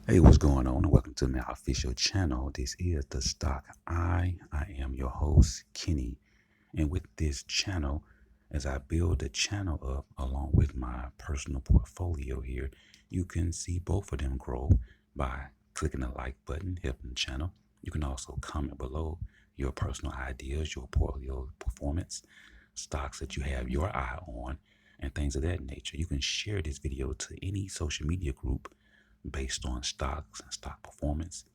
Hey, what's going on? And welcome to my official channel. This is The Stock I am your host, Kenny. And with this channel, as I build the channel up along with my personal portfolio here, you can see both of them grow by clicking the like button, helping the channel. You can also comment below your personal ideas, your portfolio performance, stocks that you have your eye on, and things of that nature. You can share this video to any social media group based on stocks and stock performance.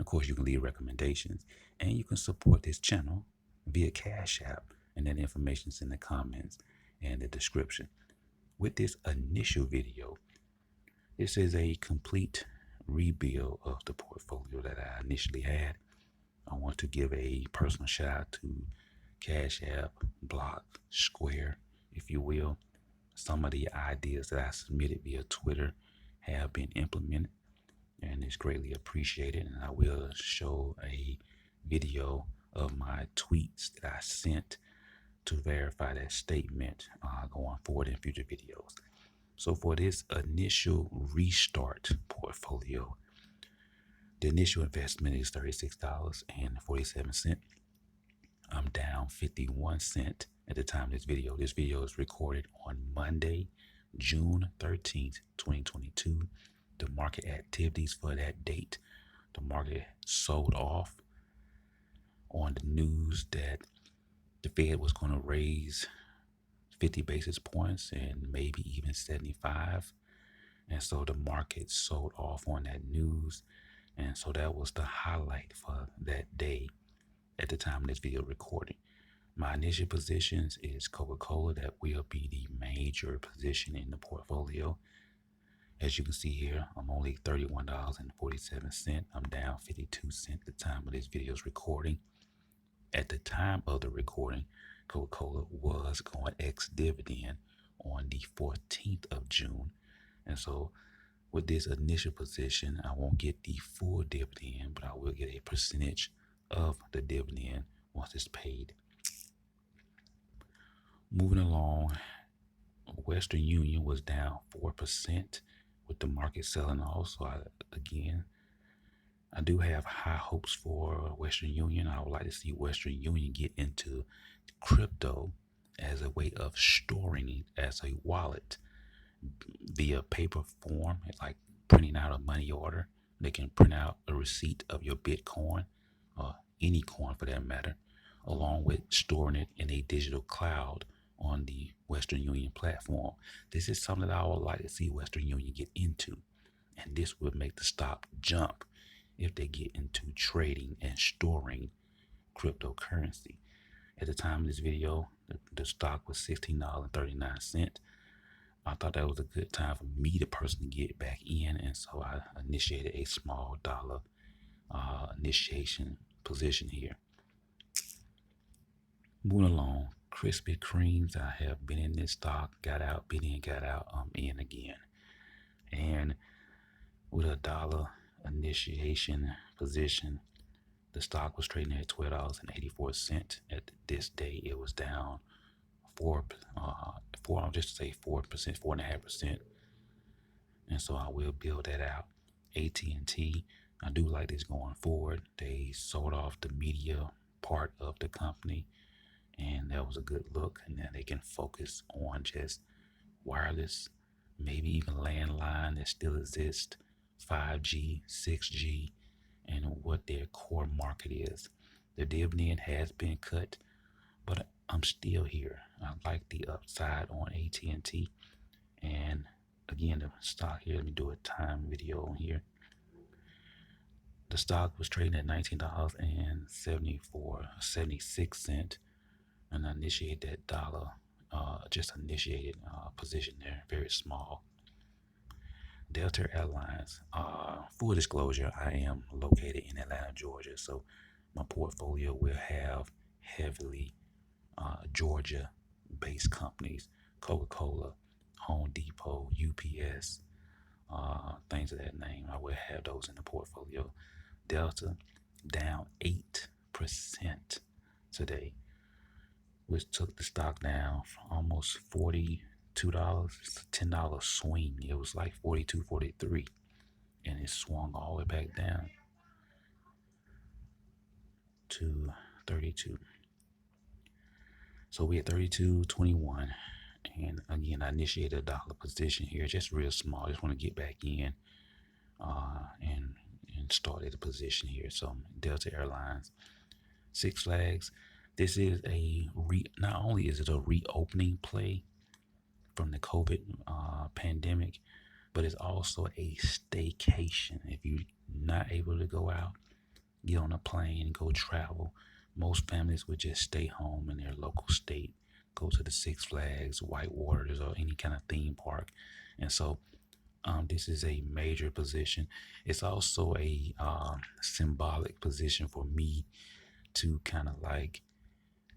Of course, you can leave recommendations and you can support this channel via Cash App, and that information is in the comments and the description. With this initial video, this is a complete rebuild of the portfolio that I initially had. I want to give a personal shout out to Cash App, Block, Square, if you will. Some of the ideas that I submitted via Twitter have been implemented and it's greatly appreciated. And I will show a video of my tweets that I sent to verify that statement going forward in future videos. So for this initial restart portfolio, the initial investment is $36.47. I'm down 51 cents at the time of this video. This video is recorded on Monday, June 13th, 2022. The market activities for that date: the market sold off on the news that the Fed was going to raise 50 basis points and maybe even 75. And so the market sold off on that news. And so that was the highlight for that day at the time of this video recording. My initial positions is Coca-Cola. That will be the major position in the portfolio. As you can see here, I'm only $31.47. I'm down 52 cents at the time of this video's recording. At the time of the recording, Coca-Cola was going ex-dividend on the 14th of June. And so with this initial position, I won't get the full dividend, but I will get a percentage of the dividend once it's paid. Moving along, Western Union was down 4% with the market selling off. So I do have high hopes for Western Union. I would like to see Western Union get into crypto as a way of storing it as a wallet via paper form, like printing out a money order. They can print out a receipt of your Bitcoin or any coin for that matter, along with storing it in a digital cloud on the Western Union platform. This is something that I would like to see Western Union get into, and this would make the stock jump if they get into trading and storing cryptocurrency. At the time of this video, the stock was $16.39. I thought that was a good time for me to personally get back in, and so I initiated a small dollar initiation position here. Moving along, Krispy Kremes. I have been in this stock, got out, been in, got out, I'm in again. And with a dollar initiation position, the stock was trading at $12.84. At this day, it was down 4%, 4.5%. And so I will build that out. AT&T, I do like this going forward. They sold off the media part of the company, and that was a good look. And then they can focus on just wireless, maybe even landline that still exists, 5G, 6G, and what their core market is. The dividend has been cut, but I'm still here. I like the upside on AT&T. And again, the stock here, let me do a time video on here. The stock was trading at $19.76, and I initiated that dollar, just initiated position there, very small. Delta Airlines, full disclosure, I am located in Atlanta, Georgia, so my portfolio will have heavily Georgia-based companies: Coca-Cola, Home Depot, UPS, things of that name. I will have those in the portfolio. Delta down 8% today, which took the stock down from almost $42. It's a $10 swing. It was like 42, 43. and it swung all the way back down to 32. So we at 32.21, and again I initiated a dollar position here, just real small. Just want to get back in and started a position here. So Delta Airlines, Six Flags. This is not only is it a reopening play from the COVID pandemic, but it's also a staycation. If you're not able to go out, get on a plane, go travel, most families would just stay home in their local state, go to the Six Flags, White Waters, or any kind of theme park. And so this is a major position. It's also a symbolic position for me to kind of like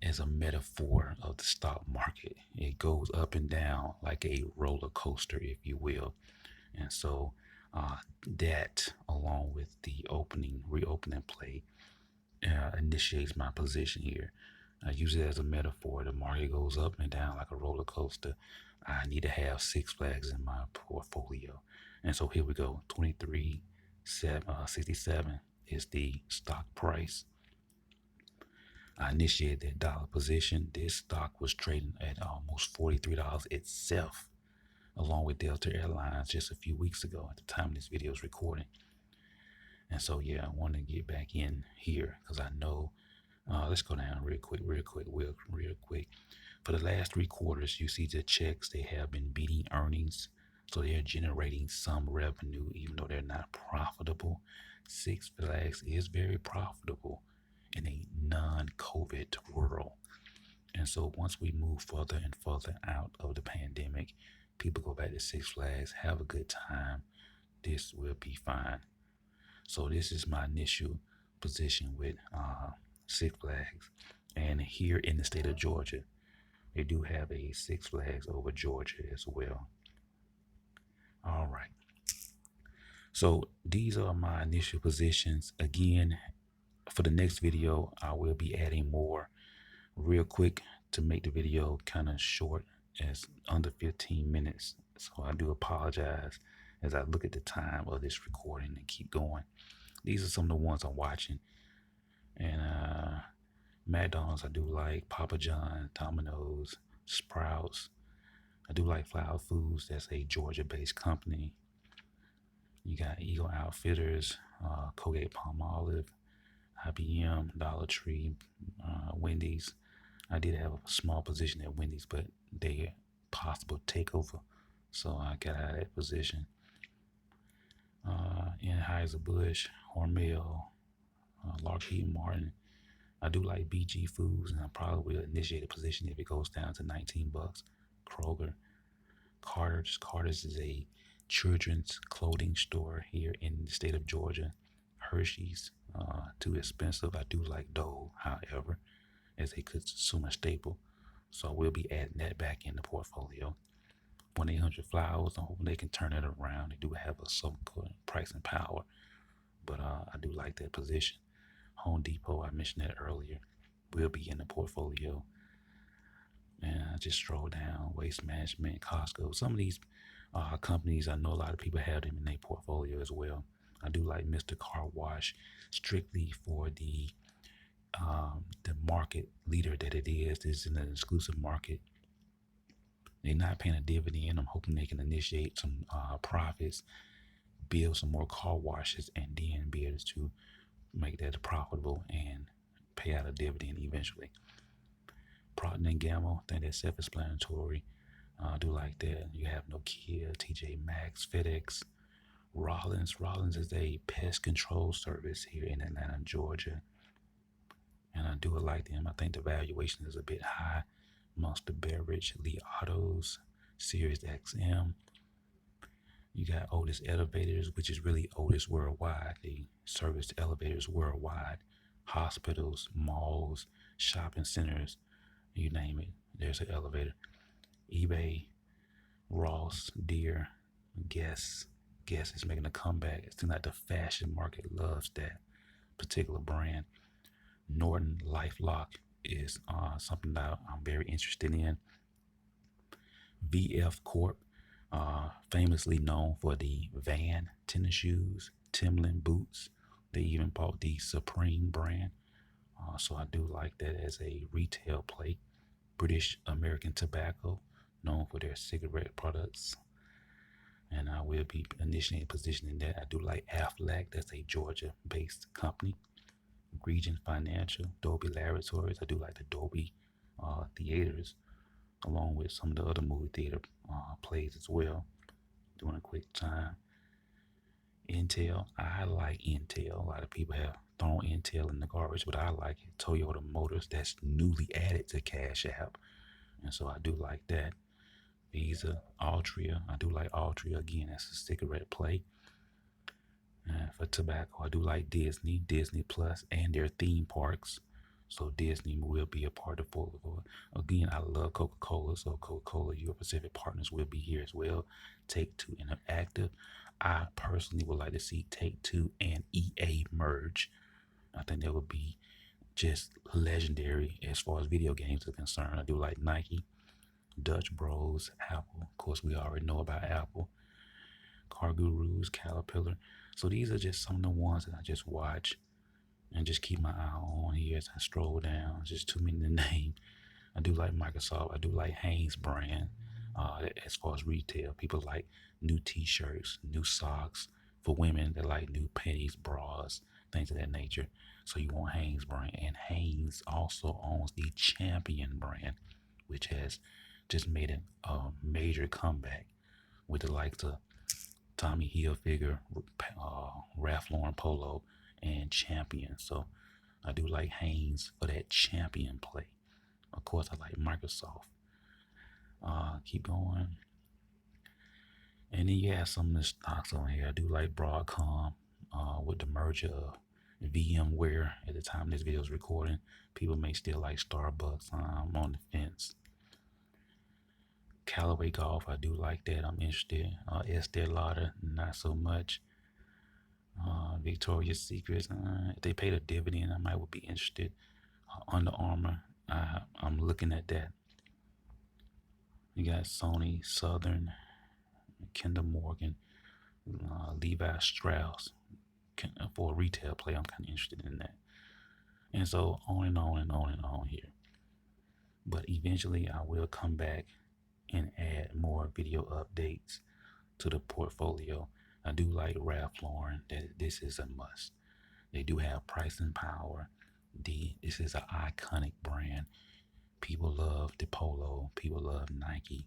as a metaphor of the stock market. It goes up and down like a roller coaster, if you will. And so that, along with the reopening play, initiates my position here. I use it as a metaphor. The market goes up and down like a roller coaster. I need to have Six Flags in my portfolio. And so here we go. 23.67 is the stock price. I initiated that dollar position. This stock was trading at almost $43 itself, along with Delta Airlines just a few weeks ago at the time this video is recording. And so, yeah, I want to get back in here because I know, let's go down real quick. For the last 3 quarters, you see the checks, they have been beating earnings. So they're generating some revenue, even though they're not profitable. Six Flags is very profitable in a non-COVID world. And so once we move further and further out of the pandemic, people go back to Six Flags, have a good time. This will be fine. So this is my initial position with Six Flags. And here in the state of Georgia, they do have a Six Flags over Georgia as well. All right. So these are my initial positions. Again, for the next video, I will be adding more real quick to make the video kind of short, as under 15 minutes. So I do apologize as I look at the time of this recording and keep going. These are some of the ones I'm watching. And McDonald's, I do like Papa John's, Domino's, Sprouts. I do like Flower Foods. That's a Georgia-based company. You got Eagle Outfitters, Colgate Palmolive, IBM, Dollar Tree, Wendy's. I did have a small position at Wendy's, but they possible takeover, so I got out of that position. Anheuser-Busch, Hormel, Lockheed Martin. I do like BG Foods, and I probably will initiate a position if it goes down to $19. Kroger, Carter's is a children's clothing store here in the state of Georgia. Hershey's, too expensive. I do like Dole, however, as a consumer staple. So I will be adding that back in the portfolio. 1-800-Flowers, I'm hoping they can turn it around. They do have some pricing power, but I do like that position. Home Depot, I mentioned that earlier, will be in the portfolio. And I just stroll down. Waste Management, Costco. Some of these companies, I know a lot of people have them in their portfolio as well. I do like Mr. Car Wash, strictly for the market leader that it is. This is an exclusive market. They're not paying a dividend. I'm hoping they can initiate some profits, build some more car washes, and then be able to make that profitable and pay out a dividend eventually. Procter & Gamble, I think that's self-explanatory. I do like that. You have Nokia, TJ Maxx, FedEx, Rollins. Rollins is a pest control service here in Atlanta, Georgia. And I do like them. I think the valuation is a bit high. Monster Beverage, Lee Autos, Sirius XM. You got Otis Elevators, which is really Otis Worldwide. They service elevators worldwide. Hospitals, malls, shopping centers, you name it, there's an elevator. eBay, Ross, Deere, Guess. Guess is making a comeback. It seems like the fashion market loves that particular brand. Norton LifeLock is something that I'm very interested in. VF Corp, famously known for the Van tennis shoes, Timberland boots. They even bought the Supreme brand. So I do like that as a retail play. British American Tobacco, known for their cigarette products. And I will be initially positioning that. I do like Aflac, that's a Georgia based company. Region Financial, Dolby Laboratories. I do like the Dolby theaters, along with some of the other movie theater plays as well. Doing a quick time. Intel, I like Intel. A lot of people have thrown Intel in the garbage, but I like it. Toyota Motors, that's newly added to Cash App, and so I do like that. Visa, Altria, I do like Altria again. That's a cigarette play. And for tobacco, I do like Disney, Disney Plus, and their theme parks. So Disney will be a part of it. Again, I love Coca-Cola, so Coca-Cola, your Pacific partners will be here as well. Take Two Interactive. I personally would like to see Take Two and EA merge. I think that would be just legendary as far as video games are concerned. I do like Nike, Dutch Bros, Apple. Of course, we already know about Apple. Car Gurus, Caterpillar. So these are just some of the ones that I just watch and just keep my eye on here as I stroll down. It's just too many to name. I do like Microsoft. I do like Hanes brand. As far as retail, people like new T-shirts, new socks. For women, they like new panties, bras, things of that nature. So you want Hanes brand, and Hanes also owns the Champion brand, which has just made a major comeback with the likes of Tommy Hilfiger, Ralph Lauren Polo, and Champion. So I do like Hanes for that Champion play. Of course, I like Microsoft. Keep going. And then you have some of the stocks on here. I do like Broadcom with the merger of VMware at the time this video is recording. People may still like Starbucks. I'm on the fence. Callaway Golf, I do like that. I'm interested. Estee Lauder, not so much. Victoria's Secrets, if they paid a dividend, I might would be interested. Under Armour, I'm looking at that. You got Sony, Southern, Kinder Morgan, Levi Strauss. For a retail play, I'm kind of interested in that. And so on and on and on and on here. But eventually, I will come back and add more video updates to the portfolio. I do like Ralph Lauren. This is a must. They do have pricing power. This is an iconic brand. People love the polo. People love Nike.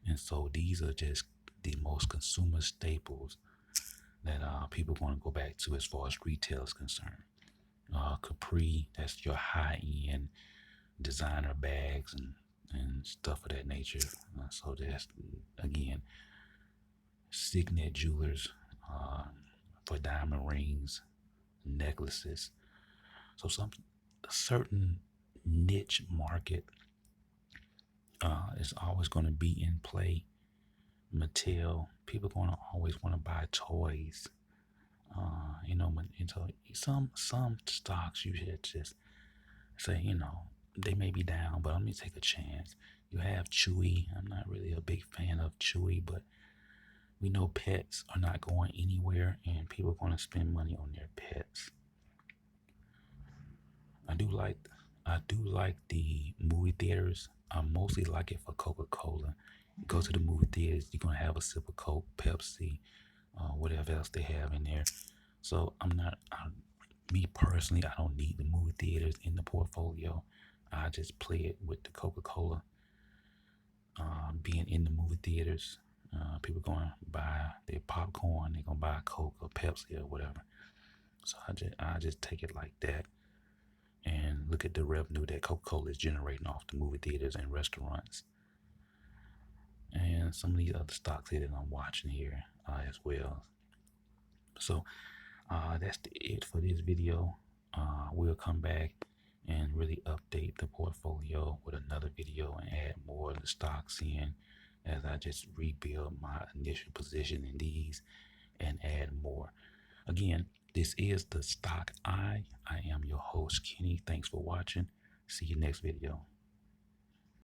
And so these are just the most consumer staples that people want to go back to as far as retail is concerned. Capri, that's your high-end designer bags and stuff of that nature. So that's, again, Signet Jewelers for diamond rings, necklaces. So some certain niche market is always going to be in play. Mattel, people going to always want to buy toys. And so some stocks you should just say, they may be down, but let me take a chance. You have Chewy. I'm not really a big fan of Chewy, but we know pets are not going anywhere, and people are going to spend money on their pets. I do like the movie theaters. I mostly like it for Coca-Cola. You go to the movie theaters, you're gonna have a sip of Coke, Pepsi, whatever else they have in there. So me personally, I don't need the movie theaters in the portfolio. I just play it with the Coca-Cola being in the movie theaters. People going to buy their popcorn, they're gonna buy Coke or Pepsi or whatever. So I just take it like that and look at the revenue that Coca-Cola is generating off the movie theaters and restaurants. And some of these other stocks here that I'm watching here as well. So that's it for this video. We'll come back and really update the portfolio with another video and add more of the stocks in as I just rebuild my initial position in these and add more. Again, this is the Stock Eye. I am your host, Kenny. Thanks for watching. See you next video.